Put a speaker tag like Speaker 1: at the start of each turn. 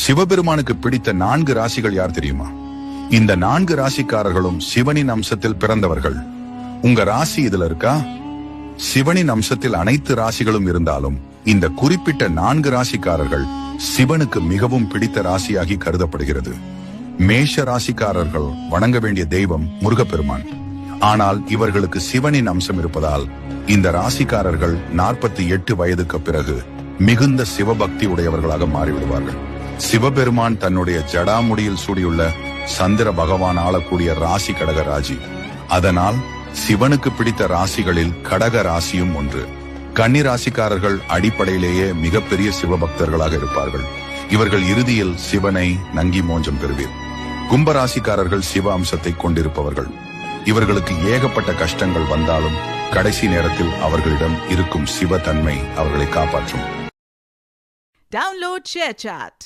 Speaker 1: சிவபெருமானுக்கு பிடித்த 4 ராசிகள் யார் தெரியுமா? இந்த 4 ராசிக்காரர்களும் சிவனின் அம்சத்தில் பிறந்தவர்கள். உங்க ராசி இதுல இருக்கா? சிவனின் அம்சத்தில் அனைத்து ராசிகளும் இருந்தாலும் இந்த குறிப்பிட்ட 4 ராசிக்காரர்கள் சிவனுக்கு மிகவும் பிடித்த ராசியாகி கருதப்படுகிறது. மேஷ ராசிக்காரர்கள் வணங்க வேண்டிய தெய்வம் முருகப்பெருமான். ஆனால் இவர்களுக்கு சிவனின் அம்சம் இருப்பதால் இந்த ராசிக்காரர்கள் 48 வயதுக்கு பிறகு மிகுந்த சிவபக்தி உடையவர்களாக மாறிவிடுவார்கள். சிவபெருமான் தன்னுடைய ஜடாமுடியில் சூடியுள்ள சந்திர பகவான் ஆளக்கூடிய ராசி கடக ராசி. அதனால் சிவனுக்கு பிடித்த ராசிகளில் கடக ராசியும் ஒன்று. கன்னி ராசிக்காரர்கள் அடிப்படையிலேயே மிகப்பெரிய சிவபக்தர்களாக இருப்பார்கள். இவர்கள் இறுதியில் சிவனை நங்கி மோஞ்சம் பெறுவீர். கும்பராசிக்காரர்கள் சிவ அம்சத்தை கொண்டிருப்பவர்கள். இவர்களுக்கு ஏகப்பட்ட கஷ்டங்கள் வந்தாலும் கடைசி நேரத்தில் அவர்களிடம் இருக்கும் சிவ தன்மை அவர்களை காப்பாற்றும்.
Speaker 2: Download ShareChat.